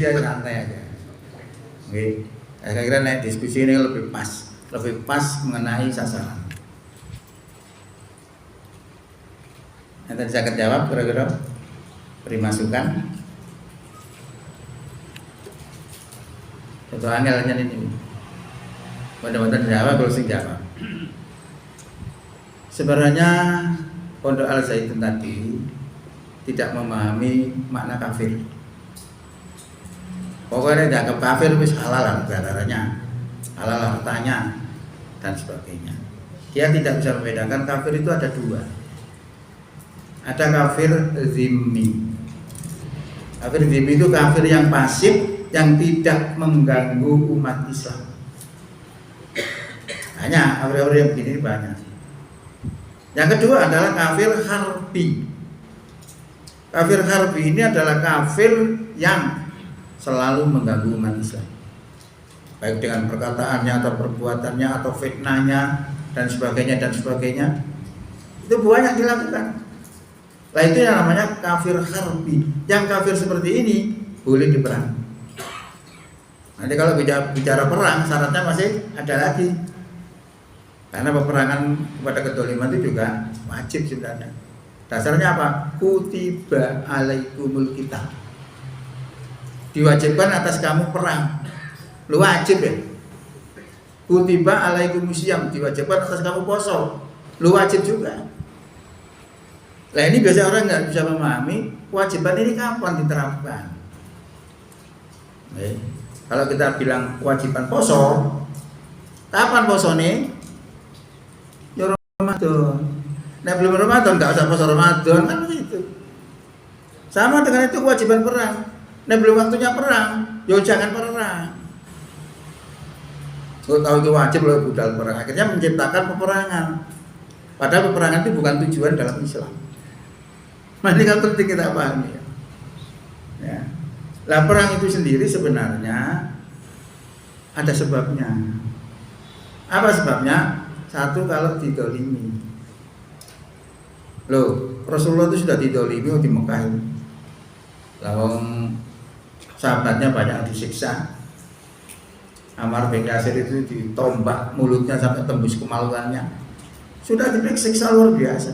diskusi aja santai aja. Oke, saya kira naik diskusi ini lebih pas mengenai sasaran. Yang tadi saya akan jawab kira-kira beri masukan. Itu angelnya ini. Mudah-mudahan jawab kalau sing jawab. Sebenarnya Pondok Al Zaitun tadi tidak memahami makna kafir. Pokoknya dianggap kafir wis halal darahnya, halal hartanya dan sebagainya. Dia tidak bisa membedakan kafir itu ada dua. Ada kafir zimmi. Kafir zimmi itu kafir yang pasif, yang tidak mengganggu umat Islam. Banyak kafir-kafir yang begini banyak. Yang kedua adalah kafir harbi. Kafir harbi ini adalah kafir yang selalu mengganggu umat Islam, baik dengan perkataannya atau perbuatannya atau fitnahnya dan sebagainya. Itu banyak dilakukan. Nah itu yang namanya kafir harbi. Yang kafir seperti ini boleh diperangi. Nanti kalau bicara perang syaratnya masih ada lagi. Karena peperangan kepada kedoliman itu juga wajib sebenarnya. Dasarnya apa? Kutiba alaikumul qital. Diwajibkan atas kamu perang. Lu wajib ya. Kutiba alaikumusiyam, diwajibkan atas kamu poso. Lu wajib juga. Nah ini biasanya orang nggak bisa memahami kewajiban ini kapan diterapkan. Kalau kita bilang kewajiban poso, kapan poso nih? Ya Ramadan. Nah belum Ramadan nggak usah poso Ramadan kan begitu. Sama dengan itu kewajiban perang. Nah belum waktunya perang, yo jangan perang. Kalau tahu itu wajib lo budal perang. Akhirnya menciptakan peperangan. Padahal peperangan itu bukan tujuan dalam Islam. Nah ini kan penting kita pahami ya. Nah perang itu sendiri sebenarnya ada sebabnya. Apa sebabnya? Satu, kalau didolimi. Loh, Rasulullah itu sudah didolimi di Mekah ini. Lawang sahabatnya banyak disiksa. Ammar bin Yasir itu ditombak mulutnya sampai tembus kemaluannya. Sudah disiksa luar biasa.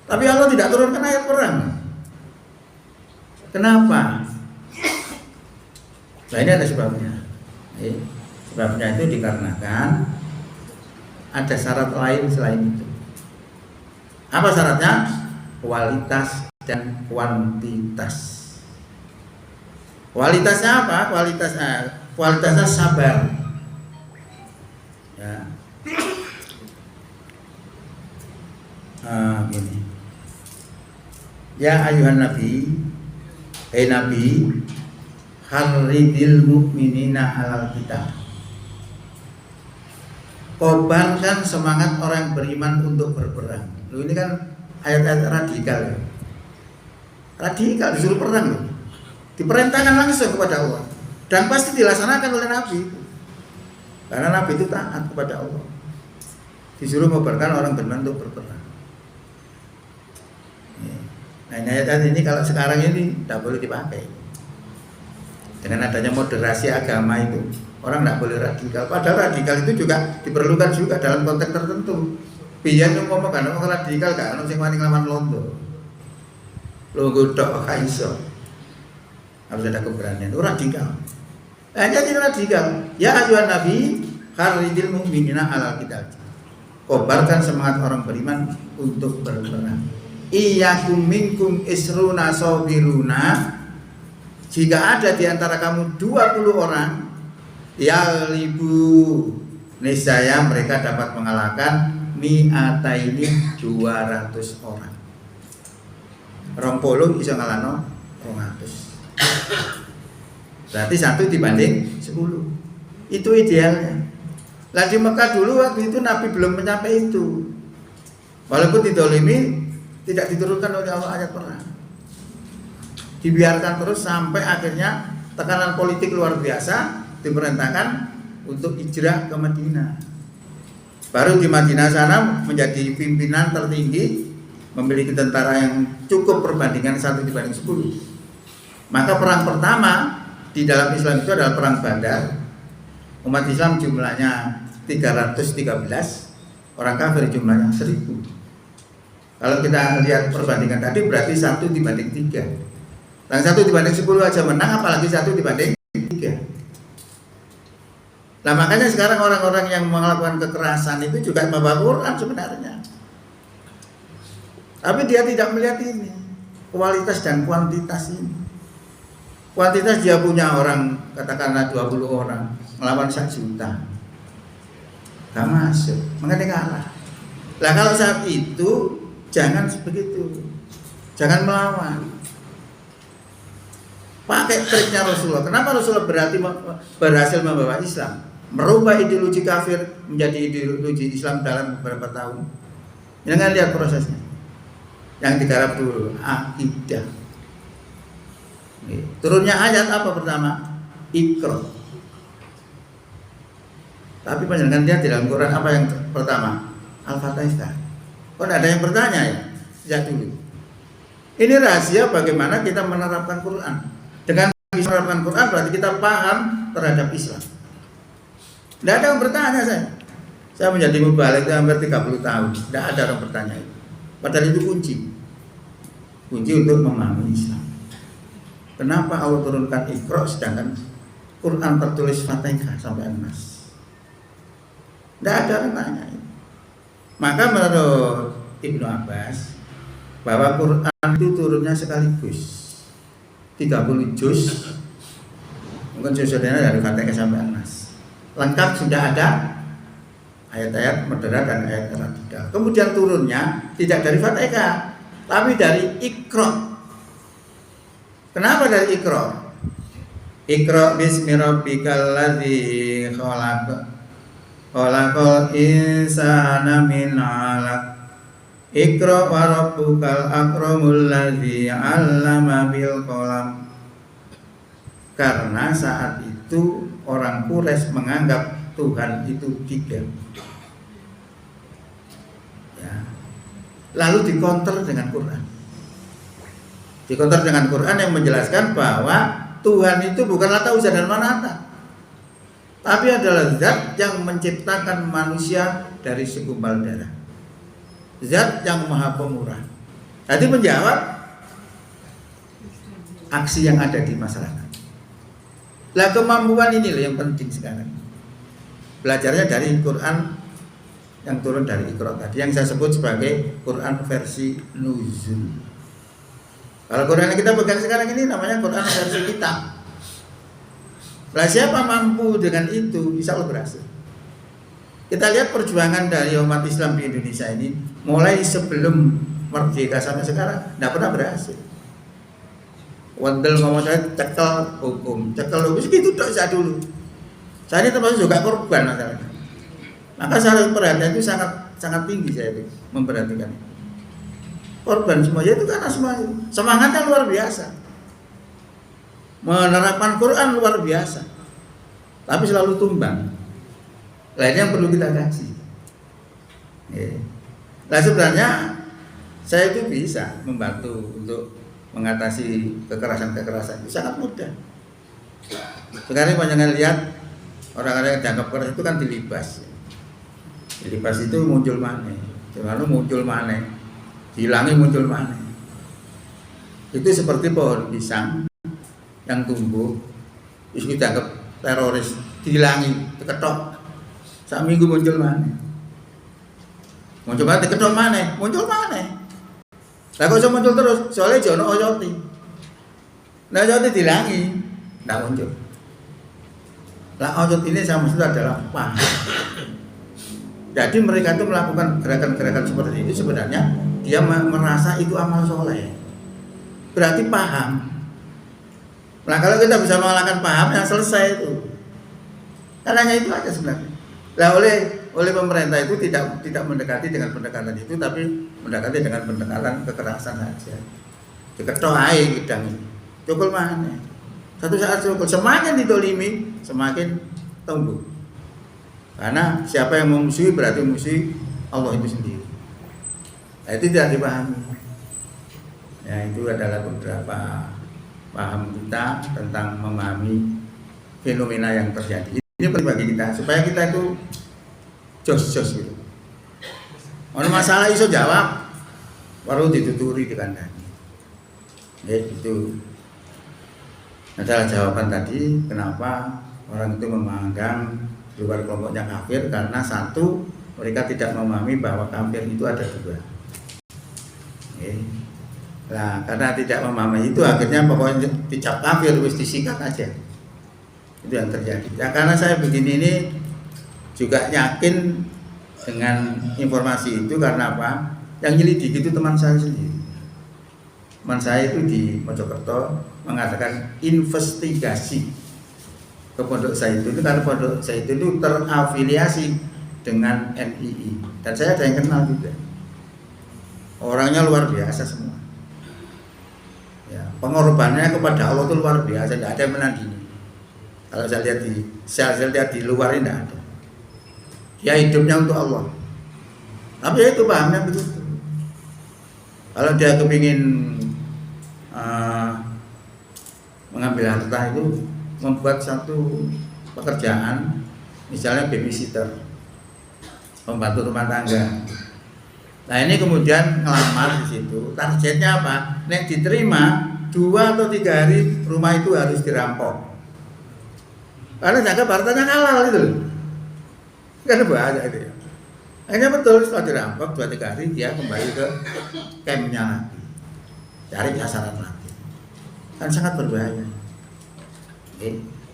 Tapi Allah tidak turunkan ayat perang. Kenapa? Nah ini ada sebabnya. Sebabnya itu dikarenakan ada syarat lain selain itu. Apa syaratnya? Kualitas dan kuantitas. Kualitasnya apa? Kualitasnya sabar. Ya. Gini. Ya ayuhan nabi, nabi, harridil mu'minina alal kita. Kobarkan semangat orang beriman untuk berperang. Loh, ini kan ayat-ayat radikal ya. Radikal disuruh perang loh. Diperintahkan langsung kepada Allah dan pasti dilaksanakan oleh Nabi. Karena Nabi itu taat kepada Allah. Disuruh mengobarkan orang beriman untuk berperang. Nah ayat-ayat ini kalau sekarang ini tidak boleh dipakai. Dengan adanya moderasi agama itu, orang tidak boleh radikal. Padahal radikal itu juga diperlukan juga dalam konteks tertentu. Biar ngomong kan orang radikal kan, orang yang wani ngelawan londo, tok kaiso. Harus ada keberanian. Itu radikal. Jadi radikal. Ya ayuhan nabi, harridil mu'minina alal qital. Kobarkan semangat orang beriman untuk berperang. Iyyakum minkum isruna sabiruna. Jika ada di antara kamu 20 orang, yalibu, niscaya mereka dapat mengalahkan mi'ataini 200 orang. 20 bisa ngalahno 200. Berarti 1 dibanding 10. Itu idealnya. Lah di Mekah dulu waktu itu Nabi belum mencapai itu. Walaupun didolimi, tidak diturunkan oleh Allah ayat perang. Dibiarkan terus sampai akhirnya tekanan politik luar biasa, diperintahkan untuk hijrah ke Madinah. Baru di Madinah sana menjadi pimpinan tertinggi, memiliki tentara yang cukup perbandingan 1 dibanding 10. Maka perang pertama di dalam Islam itu adalah perang Badar. Umat Islam jumlahnya 313, orang kafir jumlahnya 1000. Kalau kita lihat perbandingan tadi berarti 1 dibanding 3. Yang 1 dibanding 10 aja menang, apalagi 1 dibanding 3. Nah makanya sekarang orang-orang yang melakukan kekerasan itu juga membawa Quran sebenarnya. Tapi dia tidak melihat ini, kualitas dan kuantitas ini. Kuantitas dia punya orang, katakanlah 20 orang, melawan 1 juta. Gak masuk, mengenai kalah. Nah kalau saat itu, jangan begitu. Jangan melawan. Pakai triknya Rasulullah. Kenapa Rasulullah berhasil membawa Islam? Merubah ideologi kafir menjadi ideologi Islam dalam beberapa tahun. Jangan lihat prosesnya. Yang digarap dulu akidah. Turunnya ayat apa pertama? Iqra. Tapi panjenengan lihat di dalam Quran apa yang pertama? Al-Fatihah. Kok ada yang bertanya ya? Sejak dulu. Ini rahasia bagaimana kita menerapkan Quran. Dengan bisa menerapkan Quran berarti kita paham terhadap Islam. Tidak ada yang bertanya saya. Saya menjadi mubalik hampir 30 tahun. Tidak ada orang bertanya itu. Padahal itu kunci. Kunci untuk memahami Islam. Kenapa Allah turunkan Iqra sedangkan Quran tertulis Fatihah sampai An-Nas? Tidak ada orang tanya itu. Maka menurut Ibnu Abbas bahwa Quran itu turunnya sekaligus 30 juz. Mungkin juz-juznya dari Fatihah sampai An-Nas. Lengkap sudah ada ayat-ayat moderat dan ayat radikal. Kemudian turunnya tidak dari Fatihah, tapi dari Iqra. Kenapa dari Iqra? Iqra bismi rabbikal ladzi khalaq. Khalaqal insana min 'alaq. Iqra wa rabbukal akramul ladzi 'allama bil qalam. Karena saat itu orang Quraisy menganggap Tuhan itu 3. Ya. Lalu dikonter dengan Quran. Dikonter dengan Quran yang menjelaskan bahwa Tuhan itu bukanlah Lata, Uzza dan Manata, tapi adalah zat yang menciptakan manusia dari segumpal darah. Zat yang maha pemurah. Jadi menjawab aksi yang ada di masyarakat. Lah kemampuan inilah yang penting sekarang. Belajarnya dari Quran yang turun dari Iqra tadi, yang saya sebut sebagai Quran versi nuzul. Kalau Quran yang kita pegang sekarang ini namanya Quran versi kitab. Lah siapa mampu dengan itu, insya Allah berhasil. Kita lihat perjuangan dari umat Islam di Indonesia ini mulai sebelum merdeka sampai sekarang tidak pernah berhasil. Wandel ngomong saya cekel hukum segitu tak saya dulu. Saya ini termasuk juga korban masalahnya. Maka saya perhatian itu sangat tinggi saya itu memperhatikan. Korban semuanya itu karena semangatnya luar biasa. Menerapkan Quran luar biasa. Tapi selalu tumbang. Lainnya yang perlu kita kaji. Nah sebenarnya saya itu bisa membantu untuk mengatasi kekerasan-kekerasan itu sangat mudah. Sekarang banyak lihat orang-orang yang dianggap keras itu kan dilibas. Dilibas itu muncul mana? Lalu muncul mana? Hilangi muncul mana? Itu seperti pohon pisang yang tumbuh, itu dianggap teroris, dihilangi, diketok. Sak minggu muncul mana? Muncul mana? Diketok mana? Muncul mana? Lah kok muncul terus? Soalnya jono oyoti. Nah oyoti dihilangi, tidak muncul. Lah oyot ini saya maksud adalah paham. Jadi mereka itu melakukan gerakan-gerakan seperti itu sebenarnya dia merasa itu amal soleh. Berarti paham. Nah kalau kita bisa mengalahkan paham, yang selesai itu. Karena itu aja sebenarnya. Lah oleh pemerintah itu tidak mendekati dengan pendekatan itu, tapi mendekati dengan pendekatan kekerasan saja. Diketok ae gedang ini. Cukul mana? Satu saat cukul, semakin ditolimi, semakin tumbuh. Karena siapa yang memusuhi berarti memusuhi Allah itu sendiri. Nah, itu tidak dipahami. Ya itu adalah beberapa paham kita tentang memahami fenomena yang terjadi. Ini penting bagi kita supaya kita itu jos-jos gitu. Ono masalah iso jawab, baru dituturi dikandani. Itu adalah jawaban tadi kenapa orang itu memandang luar kelompoknya kafir, karena satu, mereka tidak memahami bahwa kafir itu ada dua. Nah, karena tidak memahami itu akhirnya pokoknya dicap kafir wis disikat aja. Itu yang terjadi. Ya karena saya begini ini juga yakin dengan informasi itu karena apa? Yang nyelidik itu teman saya sendiri. Teman saya itu di Mojokerto mengadakan investigasi ke Pondok Zaitun itu, karena Pondok Zaitun itu terafiliasi dengan NII dan saya ada yang kenal juga. Orangnya luar biasa semua. Ya, pengorbanannya kepada Allah itu luar biasa, tidak ada yang menandingi. Kalau saya lihat saya lihat di luar ini tidak ada. Dia hidupnya untuk Allah. Tapi ya itu pahamnya begitu. Kalau dia kepingin mengambil harta itu, membuat satu pekerjaan, misalnya babysitter, pembantu rumah tangga. Nah ini kemudian ngelamar di situ. Targetnya apa? Nek diterima 2 atau 3 hari rumah itu harus dirampok. Karena dianggap hartanya halal itu loh. Kan bahaya itu ya. Akhirnya betul setelah dirampok 2-3 hari dia kembali ke campnya lagi, cari sasaran lagi. Kan sangat berbahaya.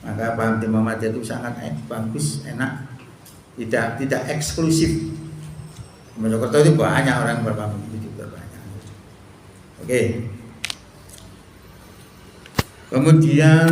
Maka paham di Muhammadiyah itu sangat bagus, enak, tidak eksklusif. Mojokerto itu banyak orang berpaham itu juga banyak. Oke. Kemudian